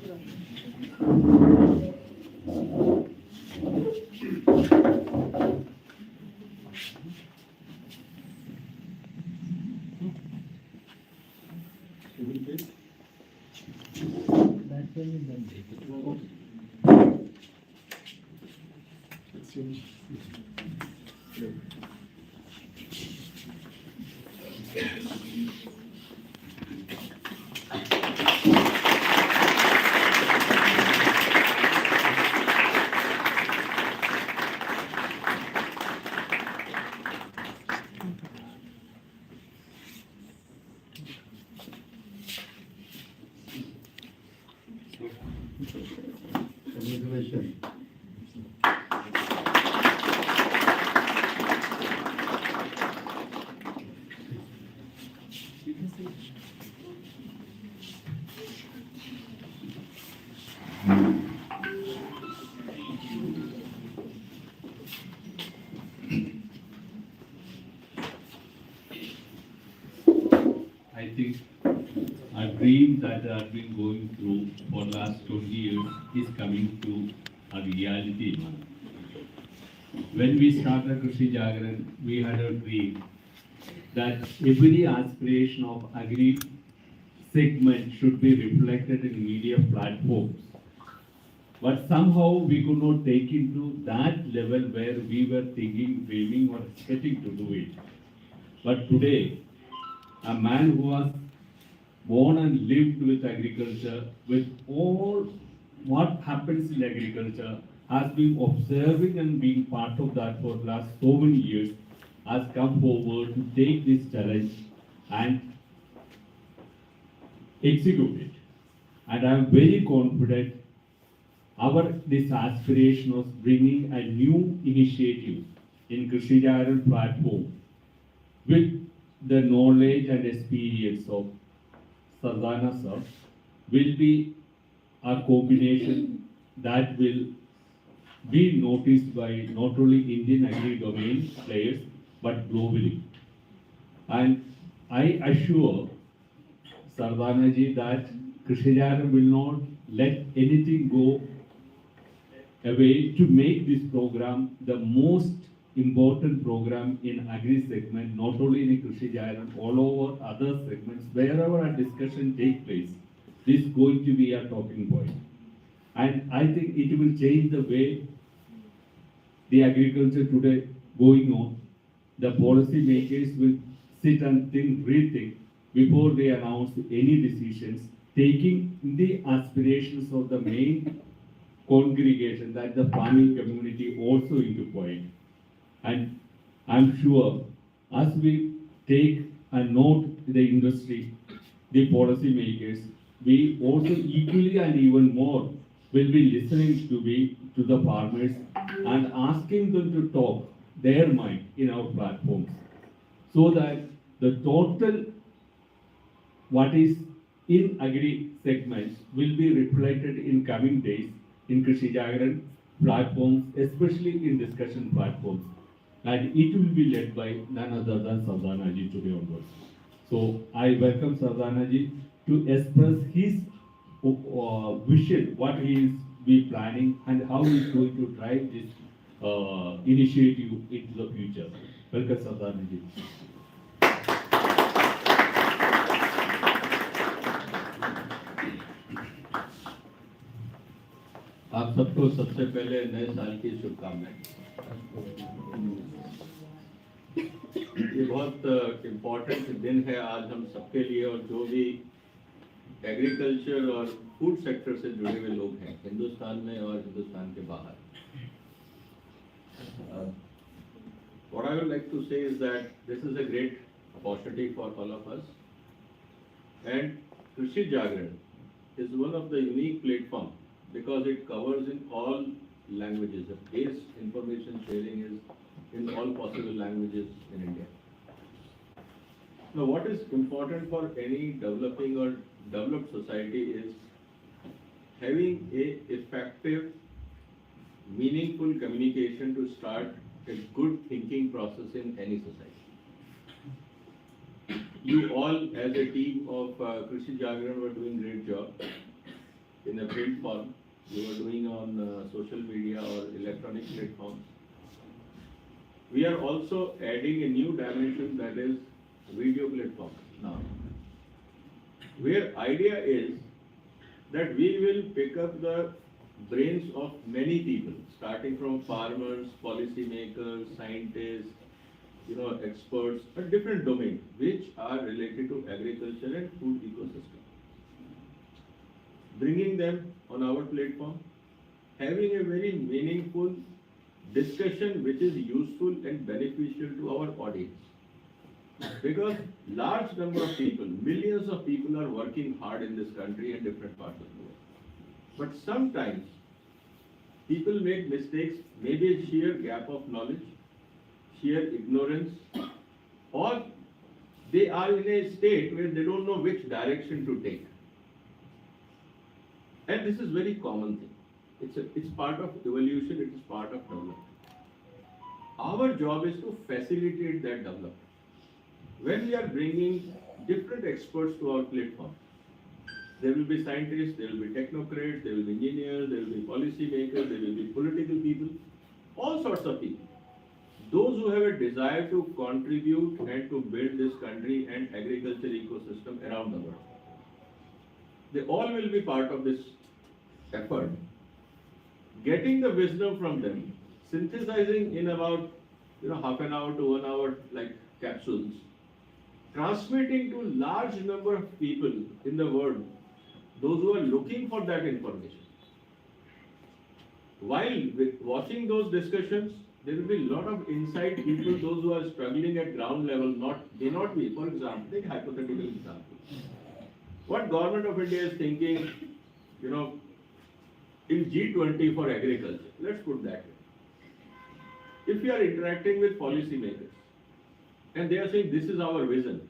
Congratulations. I think a dream that I've been going through for the last 20 years is coming to a reality now. When we started Krishi Jagran, we had a dream that every aspiration of agri segment should be reflected in media platforms. But somehow we could not take it to that level where we were thinking, dreaming, or expecting to do it. But today, a man who was born and lived with agriculture, with all what happens in agriculture, has been observing and being part of that for the last so many years, has come forward to take this challenge and execute it. And I am very confident this aspiration of bringing a new initiative in Krishi Jagran platform with the knowledge and experience of Sardana sir will be a combination that will be noticed by not only Indian agri-domain players but globally. And I assure Sardana ji that Krishi Jagran will not let anything go away to make this program the most important program in agri segment, not only in Krishi Jagran, all over other segments, wherever a discussion takes place, this is going to be a talking point. And I think it will change the way the agriculture today going on. The policy makers will sit and think, rethink before they announce any decisions, taking the aspirations of the main congregation, that the farming community also into point. And I'm sure as we take a note the industry, the policy makers, we also equally and even more will be listening to the farmers and asking them to talk their mind in our platforms, so that the total what is in agri segments will be reflected in coming days in Krishi Jagran platforms, especially in discussion platforms. And it will be led by none other than Sardana ji today onwards. So I welcome Sardana ji to express his vision, what he is be planning and how he is going to drive this initiative into the future. Welcome Sardana ji. आप सबको सबसे पहले नए साल की शुभकामनाएं। ये बहुत इम्पोर्टेंट दिन है आज हम सबके लिए, और जो भी एग्रीकल्चर और फूड सेक्टर से जुड़े हुए लोग हैं हिंदुस्तान में और हिंदुस्तान के बाहर। What I would like to say is that this is a great opportunity for all of us, and Krishi Jagran is one of the unique platforms because it covers in all languages. The base information sharing is in all possible languages in India. Now, what is important for any developing or developed society is having a effective, meaningful communication to start a good thinking process in any society. You all, as a team of Krishi Jagran, were doing great job in in a print form, you are doing on social media or electronic platforms. We are also adding a new dimension, that is video platform now, where idea is that we will pick up the brains of many people, starting from farmers, policy makers, scientists, experts, a different domain, which are related to agriculture and food ecosystem. Bringing them on our platform, having a very meaningful discussion which is useful and beneficial to our audience. Because large number of people, millions of people are working hard in this country and different parts of the world. But sometimes people make mistakes, maybe a sheer gap of knowledge, sheer ignorance, or they are in a state where they don't know which direction to take. And this is very common thing. It's part of evolution, it is part of development. Our job is to facilitate that development. When we are bringing different experts to our platform, there will be scientists, there will be technocrats, there will be engineers, there will be policy makers, there will be political people, all sorts of people. Those who have a desire to contribute and to build this country and agriculture ecosystem around the world. They all will be part of this effort. Getting the wisdom from them, synthesizing in about half an hour to 1 hour like capsules, transmitting to large number of people in the world, those who are looking for that information. While watching those discussions, there will be a lot of inside people, those who are struggling at ground level, may not be. For example, take a hypothetical example. What government of India is thinking, in G20 for agriculture, let's put that way. If you are interacting with policymakers, and they are saying this is our vision,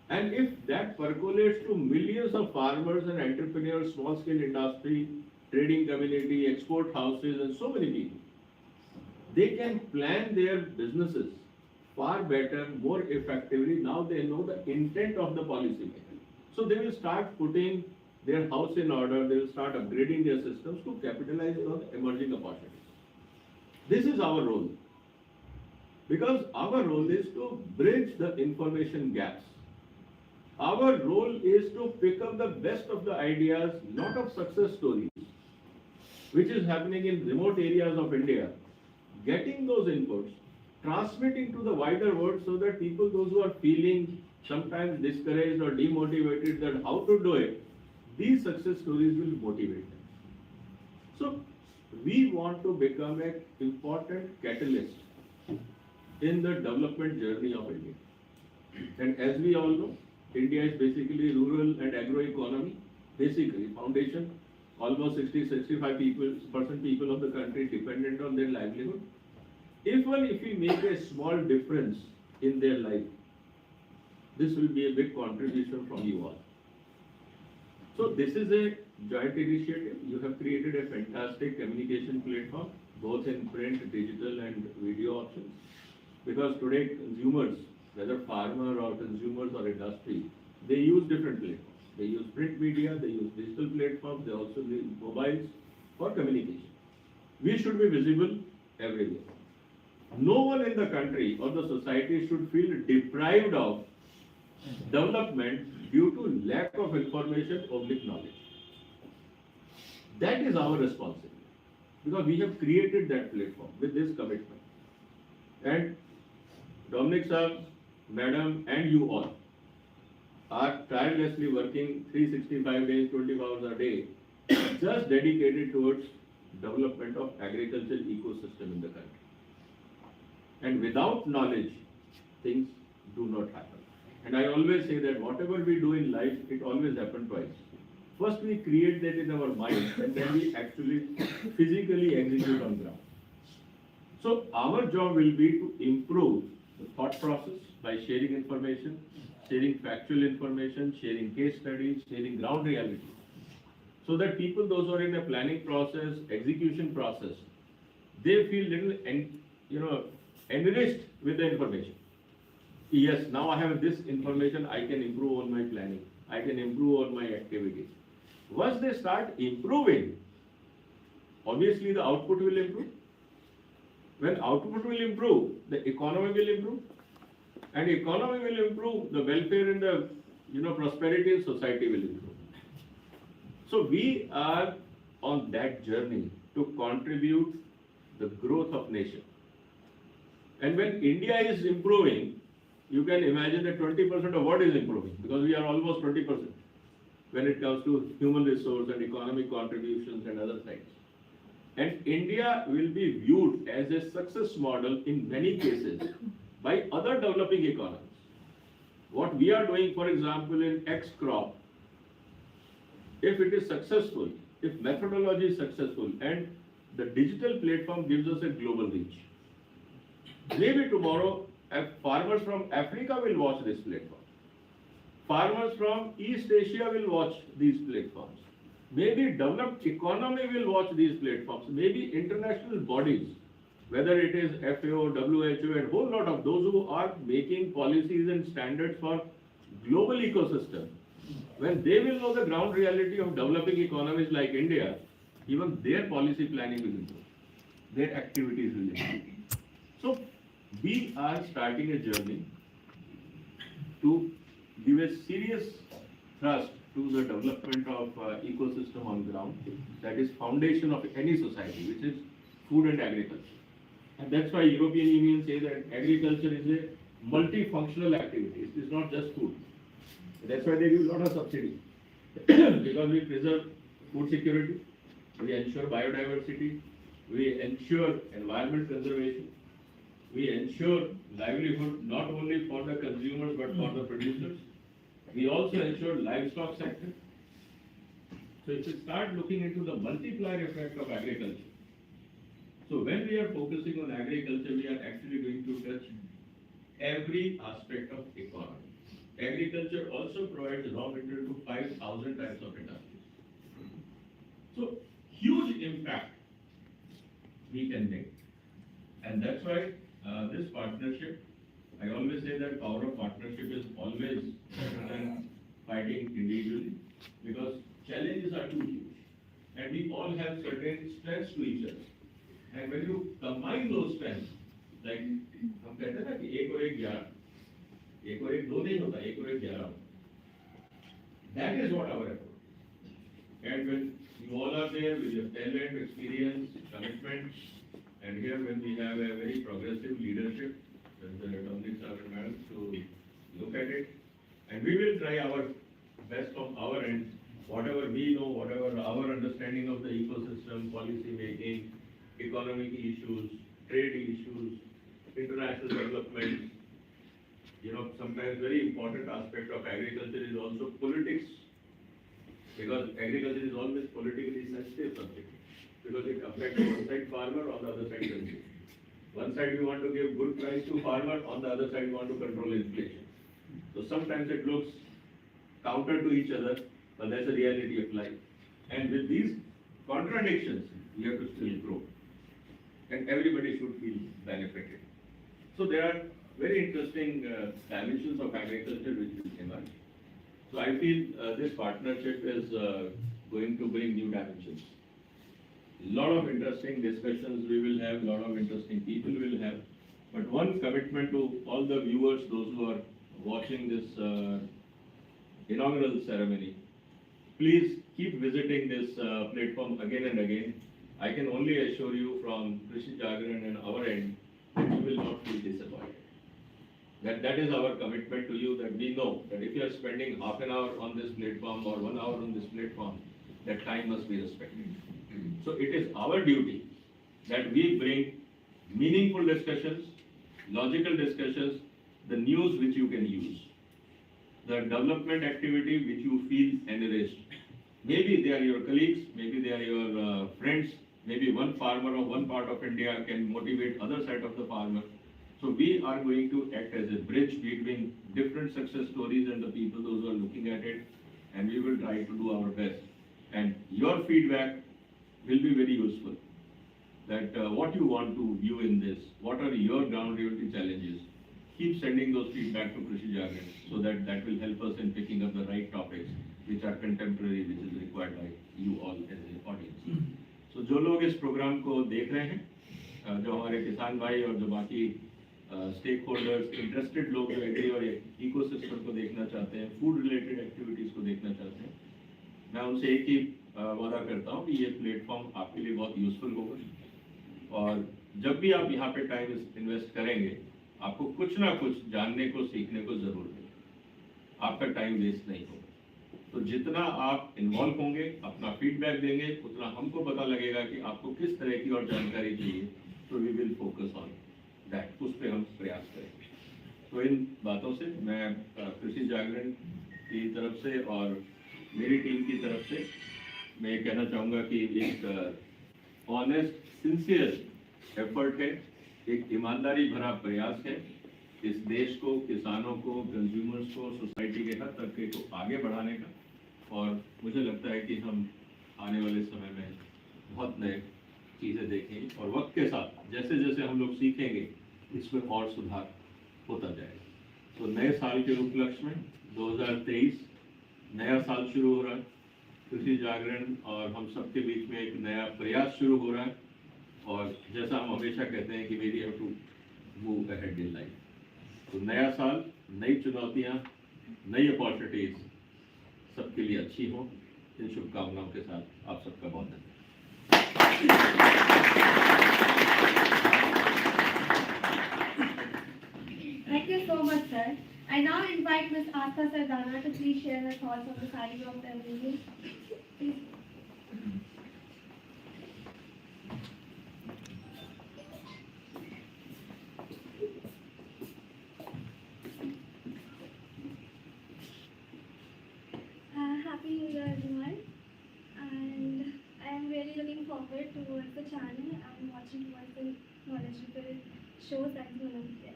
and if that percolates to millions of farmers and entrepreneurs, small scale industry, trading community, export houses, and so many people, they can plan their businesses far better, more effectively. Now they know the intent of the policymaker. So they will start putting their house in order, they will start upgrading their systems to capitalize on emerging opportunities. This is our role. Because our role is to bridge the information gaps. Our role is to pick up the best of the ideas, lot of success stories, which is happening in remote areas of India, getting those inputs, transmitting to the wider world so that people, those who are feeling sometimes discouraged or demotivated that how to do it, these success stories will motivate them. So we want to become an important catalyst in the development journey of India. And as we all know, India is basically rural and agro economy, basically foundation. Almost 60-65% people of the country dependent on their livelihood. If we make a small difference in their life, this will be a big contribution from you all. So this is a joint initiative. You have created a fantastic communication platform, both in print, digital and video options. Because today consumers, whether farmer or consumers or industry, they use different platforms. They use print media, they use digital platforms, they also use mobiles for communication. We should be visible everywhere. No one in the country or the society should feel deprived of development due to lack of information or knowledge. That is our responsibility. Because we have created that platform with this commitment. And Dominic sir, madam, and you all are tirelessly working 365 days, 20 hours a day, just dedicated towards development of agricultural ecosystem in the country. And without knowledge, things do not happen. And I always say that whatever we do in life, it always happens twice. First we create that in our mind, and then we actually physically execute on ground. So our job will be to improve the thought process by sharing information, sharing factual information, sharing case studies, sharing ground reality. So that people, those who are in the planning process, execution process, they feel little enriched with the information. Yes, now I have this information, I can improve on my planning, I can improve on my activities. Once they start improving, obviously the output will improve. When output will improve, the economy will improve. And economy will improve, the welfare and the prosperity in society will improve. So we are on that journey to contribute the growth of nation. And when India is improving, you can imagine that 20% of what is improving, because we are almost 20% when it comes to human resource and economic contributions and other things. And India will be viewed as a success model in many cases by other developing economies. What we are doing, for example, in X crop, if it is successful, if methodology is successful, and the digital platform gives us a global reach, maybe tomorrow farmers from Africa will watch this platform. Farmers from East Asia will watch these platforms. Maybe developed economy will watch these platforms. Maybe international bodies, whether it is FAO, WHO, and whole lot of those who are making policies and standards for global ecosystem, when they will know the ground reality of developing economies like India, even their policy planning will improve. Their activities will improve. So we are starting a journey to give a serious thrust to the development of ecosystem on ground. That is foundation of any society, which is food and agriculture. And that's why European Union say that agriculture is a multifunctional activity. It is not just food. That's why they give a lot of subsidy. Because we preserve food security, we ensure biodiversity, we ensure environment conservation, we ensure livelihood not only for the consumers but for the producers. We also ensure livestock sector. So if you start looking into the multiplier effect of agriculture, so when we are focusing on agriculture, we are actually going to touch every aspect of economy. Agriculture also provides raw material to 5,000 types of industries. So huge impact we can make. And that's why this partnership, I always say that power of partnership is always better than fighting individually, because challenges are too huge. And we all have certain strengths to each other. And when you combine those strengths, like हम कहते हैं ना कि एक और एक 11, एक और एक 2 नहीं होता, एक और एक 11. That is what our effort. And when you all are there with your talent, experience, commitment, and here when we have a very progressive leadership, the Dominic Madam to look at it, and we will try our best from our end, whatever we know, whatever our understanding of the ecosystem, policy making, economic issues, trade issues, international development. Sometimes very important aspect of agriculture is also politics, because agriculture is always politically sensitive subject, because it affects one side farmer, on the other side consumer. One side we want to give good price to farmer, on the other side we want to control inflation. So sometimes it looks counter to each other, but that's the reality of life. And with these contradictions, we have to still grow. And everybody should feel benefited. So there are very interesting dimensions of agriculture which will emerge. So I feel this partnership is going to bring new dimensions. Lot of interesting discussions we will have, lot of interesting people will have. But one commitment to all the viewers, those who are watching this inaugural ceremony, please keep visiting this platform again and again. I can only assure you from Krishi Jagran and our end that you will not feel disappointed. That is our commitment to you, that we know that if you are spending half an hour on this platform or 1 hour on this platform, that time must be respected. So it is our duty that we bring meaningful discussions, logical discussions, the news which you can use, the development activity which you feel enriched. Maybe they are your colleagues, maybe they are your friends, maybe one farmer of one part of India can motivate other side of the farmer. So we are going to act as a bridge between different success stories and the people, those who are looking at it, and we will try to do our best. And your feedback will be very useful. That what you want to view in this, what are your ground reality challenges. Keep sending those feedback to Krishi Jagran so that will help us in picking up the right topics which are contemporary, which is required by you all as an audience. So जो लोग इस programme को देख रहे हैं, जो हमारे किसान भाई और जो बाकी स्टेक होल्डर्स, इंटरेस्टेड लोग जो एग्री और इकोसिस्टम को देखना चाहते हैं, फूड रिलेटेड एक्टिविटीज़ को देखना चाहते हैं, मैं उनसे एक ही वादा करता हूँ कि ये प्लेटफॉर्म आपके लिए बहुत यूजफुल होगा। और जब भी आप यहाँ पे टाइम इन्वेस्ट करेंगे, आपको कुछ ना कुछ जानने को, सीखने को ज़रूर मिलेगा, आपका टाइम वेस्ट नहीं होगा। तो जितना आप इन्वॉल्व होंगे, अपना फीडबैक देंगे, उतना हमको पता लगेगा कि आपको किस तरह की और जानकारी चाहिए। तो we will focus on that, उस पर हम प्रयास करेंगे। तो इन बातों से मैं कृषि जागरण की तरफ से और मेरी टीम की तरफ से मैं ये कहना चाहूँगा कि एक ऑनेस्ट, सिंसियर एफर्ट है, एक ईमानदारी भरा प्रयास है इस देश को, किसानों को, कंज्यूमर्स को, सोसाइटी के हर तबके को आगे बढ़ाने का। और मुझे लगता है कि हम आने वाले समय में बहुत नए चीज़ें देखेंगे और वक्त के साथ जैसे जैसे हम लोग सीखेंगे, इसमें और सुधार होता जाएगा। तो नए साल के उपलक्ष्य में 2023 नया साल शुरू हो रहा है, कृषि जागरण और हम सबके बीच में एक नया प्रयास शुरू हो रहा है। और जैसा हम हमेशा कहते हैं कि we have to move ahead in life. तो नया साल, नई चुनौतियाँ, नई अपॉर्चुनिटीज सबके लिए अच्छी हो। इन शुभकामनाओं के साथ आप सबका बहुत धन्यवाद। Thank you so much, sir. I now invite Ms. Astha Sardana to please share her thoughts on the signing of the MoU. Please. Happy New Year, everyone. And I am really looking forward towards the channel and watching towards the knowledgeable shows that is going to be there.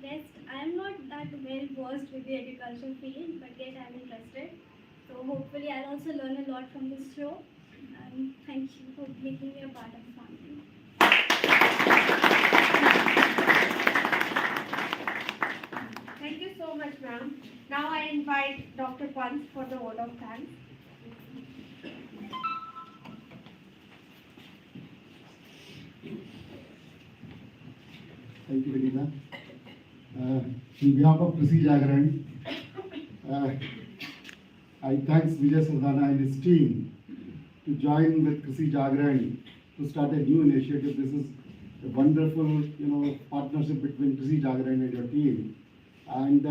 Next, I am not that well versed with the agriculture field, but yet I am interested. So hopefully I'll also learn a lot from this show. And thank you for making me a part of the family. Thank you so much, ma'am. Now I invite Dr. Pant for the vote of thanks. Thank you, Vinita. On behalf of Krishi Jagran, I thank Vijay Sardana and his team to join with Krishi Jagran to start a new initiative. This is a wonderful, partnership between Krishi Jagran and your team. And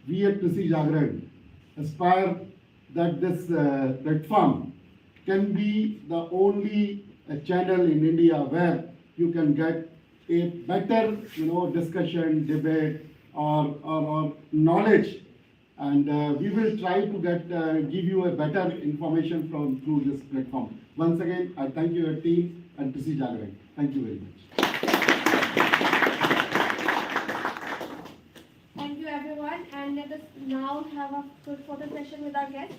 we at Krishi Jagran aspire that this platform can be the only channel in India where you can get a better, discussion, debate, or knowledge, and we will try to give you a better information through this platform. Once again, I thank your team and Krishi Jagran. Thank you very much. Thank you, everyone. And let us now have a good photo session with our guests.